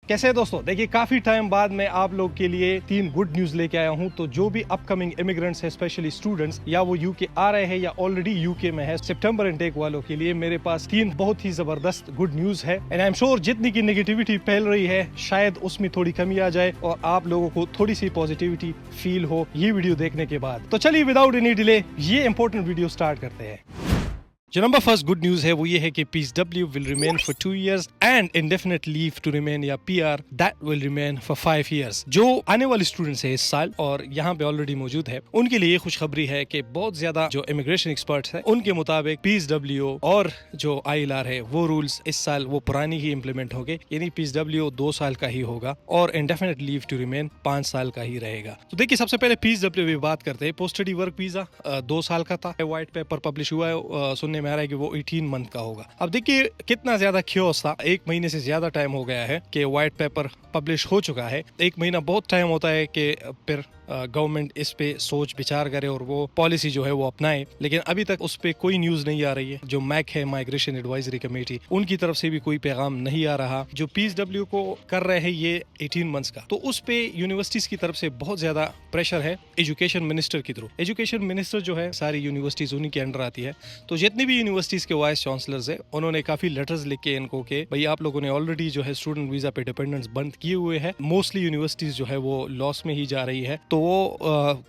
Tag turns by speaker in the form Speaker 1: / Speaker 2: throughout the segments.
Speaker 1: कैसे हैं दोस्तों? देखिए काफी टाइम बाद मैं आप लोग के लिए 3 गुड न्यूज लेके आया हूं। तो जो भी अपकमिंग इमिग्रेंट्स है, स्पेशली स्टूडेंट्स, या वो यूके आ रहे हैं या ऑलरेडी यूके में है, सितंबर इनटेक वालों के लिए मेरे पास 3 बहुत ही जबरदस्त गुड न्यूज है। एंड आई एम श्योर जितनी की नेगेटिविटी फैल रही है शायद उसमें थोड़ी कमी आ जाए और आप लोगों को थोड़ी सी पॉजिटिविटी फील हो ये वीडियो देखने के बाद। तो चलिए विदाउट एनी डिले ये इंपॉर्टेंट वीडियो स्टार्ट करते हैं। जो नंबर फर्स्ट गुड न्यूज है वो ये है कि PSW will remain for 2 years and indefinite leave to remain या PR that will remain for 5 years। जो आने वाले स्टूडेंट्स है इस साल और यहाँ पे ऑलरेडी मौजूद है उनके लिए खुशखबरी है कि बहुत ज्यादा जो इमिग्रेशन एक्सपर्ट्स हैं उनके मुताबिक PSW और जो ILR है वो रूल्स इस साल वो पुरानी ही इम्प्लीमेंट होंगे, यानी PSW 2 साल का ही होगा और इंडेफिनिट लीव टू रिमेन 5 साल का ही रहेगा। तो देखिए सबसे पहले PSW की बात करते हैं। पोस्ट स्टडी वर्क वीजा 2 साल का था, व्हाइट पेपर पब्लिश हुआ है, सुनने में आ रहा है कि वो 18 मंथ का होगा। अब देखिए कितना ज्यादा ख्योस था, 1 महीने से ज्यादा टाइम हो गया है कि व्हाइट पेपर पब्लिश हो चुका है। 1 महीना बहुत टाइम होता है कि फिर गवर्नमेंट इस पे सोच विचार करे और वो पॉलिसी जो है वो अपनाए, लेकिन अभी तक उस पे कोई न्यूज नहीं आ रही है। जो मैक है, माइग्रेशन एडवाइजरी कमेटी, उनकी तरफ से भी कोई पैगाम नहीं आ रहा। जो PSW को कर रहे हैं ये 18 मंथ्स का, तो उस पे यूनिवर्सिटीज की तरफ से बहुत ज्यादा प्रेशर है एजुकेशन मिनिस्टर की थ्रू। एजुकेशन मिनिस्टर जो है सारी यूनिवर्सिटीज उन्हीं के अंडर आती है। तो जितनी भी यूनिवर्सिटीज के वाइस चांसलर्स है उन्होंने काफी लेटर्स लिख के इनको के भाई आप लोगों ने ऑलरेडी जो है स्टूडेंट वीजा पे डिपेंडेंस बंद किए हुए हैं, मोस्टली यूनिवर्सिटीज जो है वो लॉस में ही जा रही है। तो वो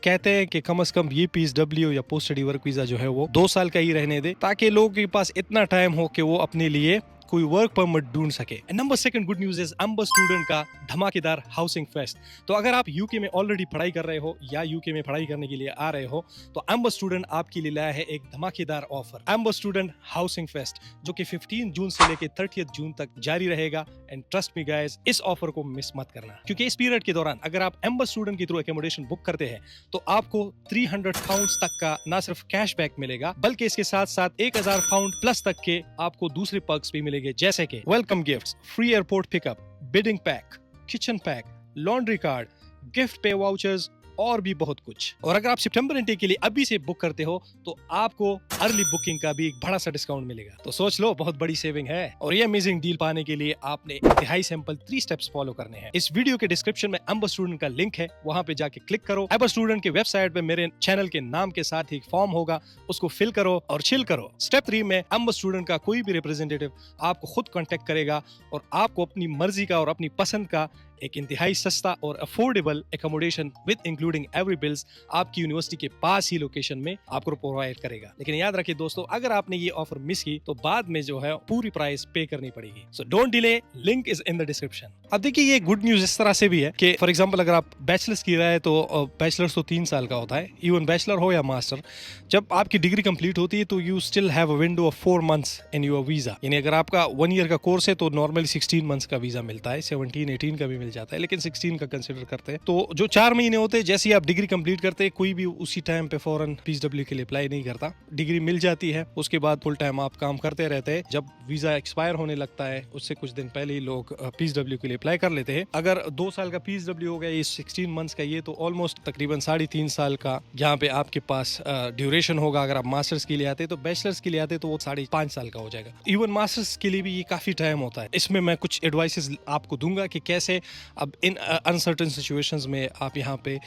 Speaker 1: कहते हैं कि कम से कम ये PSW या पोस्ट स्टडी वर्क वीजा जो है वो 2 साल का ही रहने दे, ताकि लोगों के पास इतना टाइम हो कि वो अपने लिए कोई वर्क परमिट ढूंढ सके। Number second good news is Amber student का धमाकेदार हाउसिंग फेस्ट। तो अगर आप यूके में ऑलरेडी पढ़ाई कर रहे हो या यूके में पढ़ाई करने के लिए आ रहे हो तो अम्बर स्टूडेंट आपके लिए लाया है एक धमाकेदार ऑफर, अम्बर स्टूडेंट हाउसिंग फेस्ट, जो कि 15 जून से लेकर 30 जून तक जारी रहेगा। एंड ट्रस्ट मी गाइस, इस ऑफर को मिस मत करना, क्योंकि इस पीरियड के दौरान अगर आप अम्बर स्टूडेंट के थ्रू एकोमोडेशन बुक करते हैं तो आपको 300 पाउंड तक का ना सिर्फ कैशबैक मिलेगा बल्कि इसके साथ साथ 1000 पाउंड प्लस तक के आपको दूसरे पर्क्स भी मिलेंगे, जैसे कि welcome gifts, free airport pickup, bidding pack, kitchen pack, laundry card, gift पे वाउचर्स और भी बहुत कुछ। और अगर आप सितंबर इनटेक के लिए अभी से बुक करते हो तो आपको अर्ली बुकिंग का भी एक बड़ा सा डिस्काउंट मिलेगा। तो सोच लो, बहुत बड़ी सेविंग है। और ये अमेजिंग डील पाने के लिए आपने इंतहाई सिंपल 3 स्टेप्स फॉलो करने हैं। इस वीडियो के डिस्क्रिप्शन में अम्बर स्टूडेंट का लिंक है, वहां पे जाके क्लिक करो। अम्बर स्टूडेंट के वेबसाइट पे मेरे चैनल के नाम के साथ एक फॉर्म होगा, उसको फिल करो और चिल करो। स्टेप 3 में अम्बर स्टूडेंट का कोई भी रिप्रेजेंटेटिव आपको खुद कॉन्टेक्ट करेगा और आपको अपनी मर्जी का और अपनी पसंद का एक इंतहाई सस्ता और affordable accommodation with including every bills आपकी यूनिवर्सिटी के पास ही लोकेशन में आपको प्रोवाइड करेगा। लेकिन याद रखिए दोस्तों, अगर आपने ये ऑफर मिस की तो बाद में जो है पूरी प्राइस पे करनी पड़ेगी। So don't delay, link is in the description. अब देखिए ये गुड न्यूज इस तरह से भी है कि फॉर एग्जांपल अगर आप बैचलर्स की रहे तो बैचलर्स तो 3 साल का होता है, इवन बैचलर हो या मास्टर, जब आपकी डिग्री कंप्लीट होती है तो you still have a window of 4 months in your visa. यानी अगर आपका 1 ईयर का कोर्स है तो नॉर्मली 16 मंथ्स का वीजा मिलता है, 17 18 का भी मिल जाता है, लेकिन 16 का कंसीडर करते हैं। तो जो 4 महीने होते हैं, जैसे ही आप डिग्री कंप्लीट करते हैं कोई भी उसी टाइम पे फौरन PSW के लिए अप्लाई नहीं करता। डिग्री मिल जाती है, उसके बाद फुल टाइम आप काम करते रहते हैं। जब वीजा एक्सपायर होने लगता है उससे कुछ दिन पहले ही लोग PSW के लिए अप्लाई कर लेते हैं। अगर 2 साल का PSW हो गया, ये 16 मंथ्स का, ये तो ऑलमोस्ट तकरीबन 3.5 साल का यहाँ पे आपके पास ड्यूरेशन होगा। अगर आप मास्टर्स के लिए आते तो, बैचलर्स के लिए आते तो वो 5.5 साल का हो जाएगा। इवन मास्टर्स के लिए भी ये काफी टाइम होता है। इसमें मैं कुछ एडवाइसेस आपको दूंगा कि कैसे अब इन अनसर्टेन सिचुएशंस में आप यहाँ पे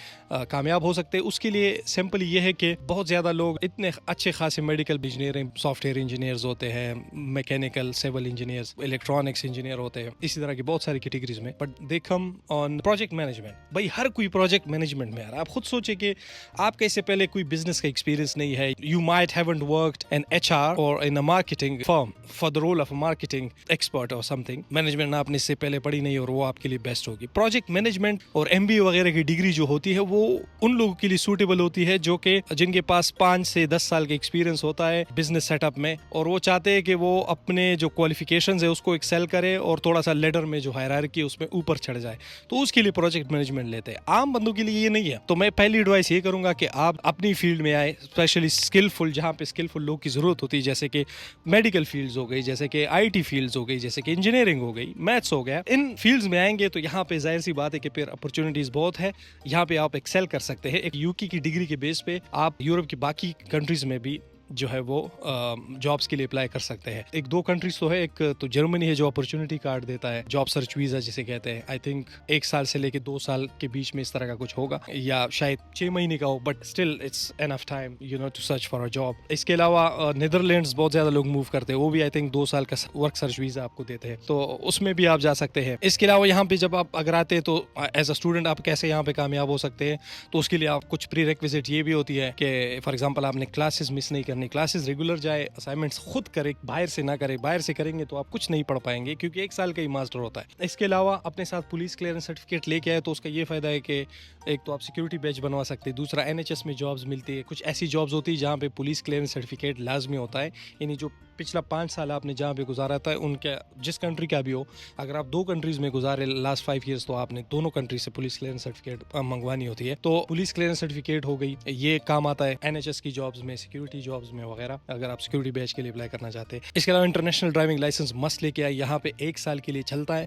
Speaker 1: कामयाब हो सकते हैं। उसके लिए सिंपल ये है कि बहुत ज़्यादा लोग इतने अच्छे खासे मेडिकल इंजीनियरिंग, सॉफ्टवेयर इंजीनियर्स होते हैं, mechanical, civil engineers, electronics engineer होते हैं, इसी तरह की बहुत सारी कैटेगरीज में, but they come on project management. भाई हर कोई प्रोजेक्ट मैनेजमेंट में आ रहा है। आप खुद सोचे कि आपका इससे पहले कोई बिजनेस का एक्सपीरियंस नहीं है, you might haven't worked in HR और in a marketing firm for the role of a marketing expert और समथिंग। मैनेजमेंट आपने इससे पहले पढ़ी नहीं और वो आपके लिए बेस्ट होगी। प्रोजेक्ट मैनेजमेंट और MBA वगैरह की डिग्री जो होती है वो उन लोगों के लिए सूटेबल होती है जो कि जिनके पास 5 से 10 साल का एक्सपीरियंस होता है बिजनेस सेटअप में, और वो चाहते हैं कि वो अपने जो क्वालिफिकेशंस है उसको एक्सेल करे और थोड़ा सा लेडर में जो हायरार्की है उसमें ऊपर चढ़ जाए, तो उसके लिए प्रोजेक्ट मैनेजमेंट लेते हैं। आम बंदों के लिए ये नहीं है। तो मैं पहली एडवाइस ये करूंगा कि आप अपनी फील्ड में आए, स्पेशली स्किलफुल, जहाँ पे स्किलफुल लोग की जरूरत होती है, जैसे कि मेडिकल फील्ड्स हो गई, जैसे कि IT फील्ड्स हो गई, जैसे कि इंजीनियरिंग हो गई, मैथ्स हो गया। इन फील्ड्स में आएंगे तो यहाँ पे जाहिर सी बात है कि फिर अपॉर्चुनिटीज बहुत है, यहाँ पे आप एक्सेल कर सकते हैं। एक यूके की डिग्री के बेस पे आप यूरोप की बाकी कंट्रीज में भी جو ہے وہ جابس کے لیے اپلائی کر سکتے ہیں. ایک 2 کنٹریز تو ہے, ایک تو جرمنی ہے جو اپرچونٹی کارڈ دیتا ہے, جاب سرچ ویزا جسے کہتے ہیں. آئی تھنک 1 سال سے لے کے 2 سال کے بیچ میں اس طرح کا کچھ ہوگا, یا شاید 6 مہینے کا ہو, but still it's enough time to search for a job. اس کے علاوہ نیدرلینڈز بہت زیادہ لوگ موو کرتے ہیں, وہ بھی آئی تھنک 2 سال کا ورک سرچ ویزا آپ کو دیتے ہیں, تو اس میں بھی آپ جا سکتے ہیں. اس کے علاوہ یہاں پہ جب آپ اگر آتے ہیں تو ایز اے اسٹوڈنٹ آپ کیسے یہاں پہ کامیاب ہو سکتے ہیں, تو اس کے لیے آپ کچھ پری ریکویزٹ یہ بھی ہوتی ہے کہ فار ایگزامپل آپ نے کلاسز مس نہیں کرنی, کلاسز ریگولر جائے, اسائنمنٹس خود کرے, باہر سے نہ کرے. باہر سے کریں گے تو آپ کچھ نہیں پڑھ پائیں گے کیونکہ 1 سال کا ہی ماسٹر ہوتا ہے. اس کے علاوہ اپنے ساتھ پولیس کلیئرنس سرٹیفکیٹ لے کے آئے تو اس کا یہ فائدہ ہے کہ ایک تو آپ سیکورٹی بیج بنوا سکتے ہیں, دوسرا NHS میں جابز ملتی ہے. کچھ ایسی جابز ہوتی ہے جہاں پہ پولیس کلیئرنس سرٹیفکیٹ لازمی ہوتا ہے, یعنی جو پچھلا 5 سال آپ نے جہاں پہ گزارا تھا ان کا جس کنٹری کا بھی ہو, اگر آپ 2 کنٹریز میں گزارے لاسٹ 5 ایئرس تو آپ نے دونوں کنٹری سے پولیس کلیئرنس سرٹیفکیٹ منگوانی ہوتی ہے. تو پولیس کلیئرنس سرٹیفکیٹ ہو گئی, یہ کام آتا ہے NHS کی جابز میں, سیکورٹی جابز میں وغیرہ, اگر آپ سیکورٹی بیچ کے لیے اپلائی کرنا چاہتے ہیں. اس کے علاوہ انٹرنیشنل ڈرائیونگ لائسنس مست لے کے آئے, یہاں پہ 1 سال کے لیے چلتا ہے.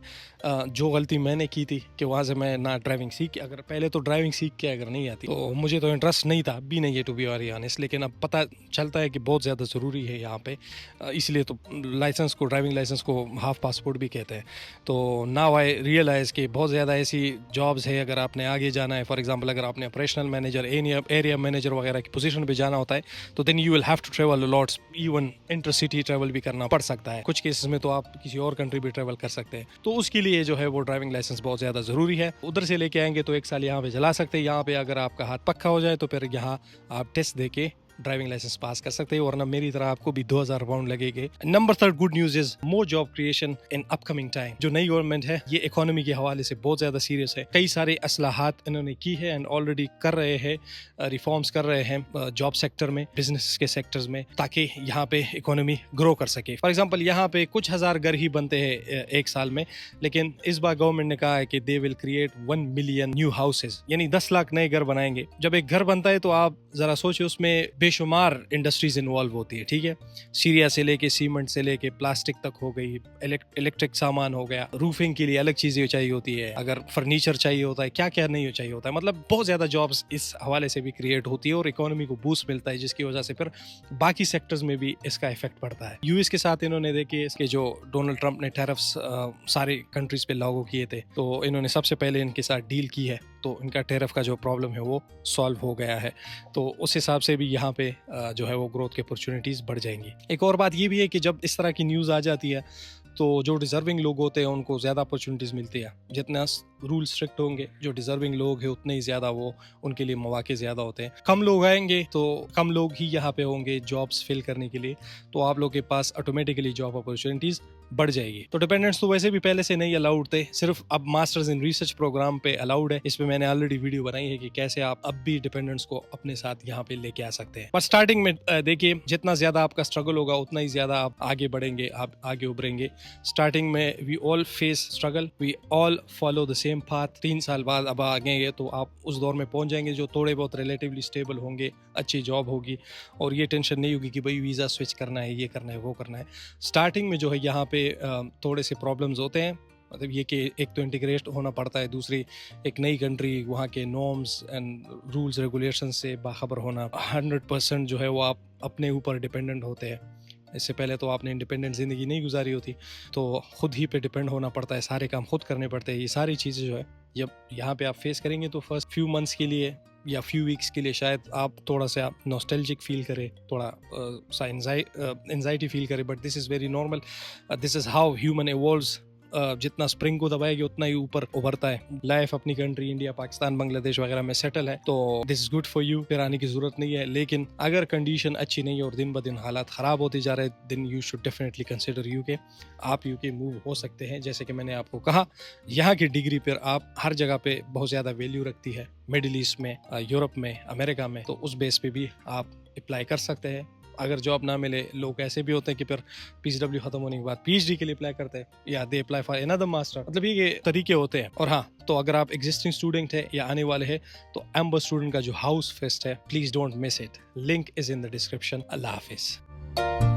Speaker 1: جو غلطی میں نے کی تھی کہ وہاں سے میں نہ ڈرائیونگ سیکھ کے, اگر پہلے تو ڈرائیونگ سیکھ کے اگر نہیں آتی تو مجھے تو انٹرسٹ نہیں تھا, اب بھی نہیں ہے ٹو بی ویری آنیسٹ, لیکن اب پتہ چلتا ہے کہ بہت زیادہ ضروری ہے یہاں پہ, اس لیے تو لائسنس کو, ڈرائیونگ لائسنس کو ہاف پاسپورٹ بھی کہتے ہیں. تو ناؤ آئی ریئلائز کہ بہت زیادہ ایسی جابز ہے اگر آپ نے آگے جانا ہے. فار ایگزامپل اگر آپ نے آپریشنل مینیجر, ایریا مینیجر وغیرہ کی پوزیشن پہ جانا ہوتا ہے تو then you will have to travel lots, even inter city travel بھی کرنا پڑ سکتا ہے. کچھ کیسز میں تو آپ کسی اور کنٹری بھی ٹریول کر سکتے ہیں, تو اس کے لیے جو ہے وہ ڈرائیونگ لائسنس بہت زیادہ ضروری ہے. ادھر سے لے کے آئیں گے تو 1 سال یہاں پہ چلا سکتے ہیں. یہاں پہ اگر آپ کا ہاتھ پکا ہو جائے تو پھر یہاں آپ ٹیسٹ دے کے ڈرائیونگ لائسنس پاس کر سکتے ہیں, ورنہ میری طرح آپ کو بھی 2000 پاؤنڈ لگے گے. Number 3 good news is more job creation in up coming time. جو نئی گورنمنٹ ہے یہ اکانومی کے حوالے سے بہت زیادہ سیریس ہے. کئی سارے اصلاحات انہوں نے کی ہے اینڈ آلریڈی کر رہے ہیں, ریفارمز کر رہے ہیں جاب سیکٹر میں, بزنس کے سیکٹرز میں, تاکہ یہاں پہ اکانومی گرو کر سکے. فار ایگزامپل یہاں پہ کچھ ہزار گھر ہی بنتے ہیں 1 سال میں, لیکن اس بار گورنمنٹ نے کہا ہے کہ they will create 1 million new houses, یعنی 10 لاکھ نئے گھر بنائیں گے. جب ایک گھر بنتا ہے تو آپ ذرا سوچیں اس میں بے شمار انڈسٹریز انوالو ہوتی ہے, ٹھیک ہے, سیریا سے لے کے سیمنٹ سے لے کے پلاسٹک تک ہو گئی, الیکٹرک سامان ہو گیا, روفنگ کے لیے الگ چیزیں چاہیے ہوتی ہے, اگر فرنیچر چاہیے ہوتا ہے, کیا کیا نہیں چاہیے ہوتا ہے. مطلب بہت زیادہ جابس اس حوالے سے بھی کریٹ ہوتی ہے اور اکانومی کو بوسٹ ملتا ہے, جس کی وجہ سے پھر باقی سیکٹرز میں بھی اس کا افیکٹ پڑتا ہے. US کے ساتھ انہوں نے دیکھے اس کے جو ڈونلڈ ٹرمپ نے ٹیرفس سارے کنٹریز پہ لاگو کیے تھے, تو انہوں نے سب سے پہلے ان کے ساتھ ڈیل کی ہے, تو ان کا ٹیرف کا جو پرابلم ہے وہ سالو ہو گیا ہے. تو اس حساب سے بھی یہاں پہ جو ہے وہ گروتھ کے اپرچونیٹیز بڑھ جائیں گی. ایک اور بات یہ بھی ہے کہ جب اس طرح کی نیوز آ جاتی ہے تو جو ڈیزرونگ لوگ ہوتے ہیں ان کو زیادہ اپرچونیٹیز ملتی ہے. جتنا رول اسٹرکٹ ہوں گے, جو ڈیزرونگ لوگ ہیں اتنے ہی زیادہ وہ ان کے لیے مواقع زیادہ ہوتے ہیں. کم لوگ آئیں گے تو کم لوگ ہی یہاں پہ ہوں گے جابس فل کرنے کے لیے, تو آپ لوگ کے پاس آٹومیٹیکلی جاب اپرچونیٹیز بڑھ جائے گی. تو ڈیپینڈنٹس تو ویسے بھی پہلے سے نہیں الاؤڈ تھے, صرف اب ماسٹرز ان ریسرچ پروگرام پہ الاؤڈ ہے. اس پہ میں نے آلریڈی ویڈیو بنائی ہے کہ کیسے آپ اب بھی ڈیپینڈنٹس کو اپنے ساتھ یہاں پہ لے کے آ سکتے ہیں. پر اسٹارٹنگ میں دیکھیے جتنا زیادہ آپ کا اسٹرگل ہوگا اتنا ہی زیادہ آپ آگے بڑھیں گے, آپ آگے ابھریں گے. اسٹارٹنگ میں we all face struggle, we all follow the same path. 3 سال بعد اب آگے گے تو آپ اس دور میں پہنچ جائیں گے جو تھوڑے بہت ریلیٹیولی اسٹیبل ہوں گے, اچھی جاب ہوگی اور یہ ٹینشن نہیں ہوگی کہ بھائی ویزا سوئچ کرنا ہے, یہ کرنا ہے, وہ کرنا ہے. اسٹارٹنگ میں جو ہے یہاں پہ تھوڑے سے پرابلمز ہوتے ہیں, مطلب یہ کہ ایک تو انٹیگریٹ ہونا پڑتا ہے, دوسری ایک نئی کنٹری, وہاں کے نارمز اینڈ رولز ریگولیشن سے باخبر ہونا. 100% جو ہے وہ آپ اپنے اوپر ڈیپینڈنٹ ہوتے ہیں. اس سے پہلے تو آپ نے انڈیپینڈنٹ زندگی نہیں گزاری ہوتی, تو خود ہی پہ ڈیپینڈ ہونا پڑتا ہے, سارے کام خود کرنے پڑتے ہیں. یہ ساری چیزیں جو ہے جب یہاں پہ آپ فیس کریں گے تو فرسٹ فیو منتھس کے لیے یا فیو ویکس کے لیے شاید آپ تھوڑا سا نوسٹیلجک فیل کرے, تھوڑا سا انزائٹی فیل کرے, but this is very normal. This is how human evolves. جتنا اسپرنگ کو دبائے گی اتنا ہی اوپر ابھرتا ہے. لائف اپنی کنٹری انڈیا, پاکستان, بنگلہ دیش وغیرہ میں سیٹل ہے, تو دس از گڈ فار یو, پھر آنے کی ضرورت نہیں ہے. لیکن اگر کنڈیشن اچھی نہیں ہے اور دن بدن حالات خراب ہوتے جا رہے, then you should definitely consider U K. آپ یو کے موو ہو سکتے ہیں. جیسے کہ میں نے آپ کو کہا, یہاں کی ڈگری پر آپ ہر جگہ پہ بہت زیادہ ویلیو رکھتی ہے, مڈل ایسٹ میں, یورپ میں, امریکہ میں, تو اس بیس پہ بھی آپ اپلائی کر سکتے ہیں. اگر جاب نہ ملے, لوگ ایسے بھی ہوتے ہیں کہ پھر PCW ختم ہونے کے بعد PhD کے لیے اپلائی کرتے ہیں, یا they apply for another master. مطلب یہ طریقے ہوتے ہیں. اور ہاں, تو اگر آپ ایگزسٹنگ اسٹوڈنٹ ہے یا آنے والے ہیں تو ایمبر اسٹوڈنٹ کا جو ہاؤس فیسٹ ہے, please don't miss it. Link is in the description. اللہ حافظ.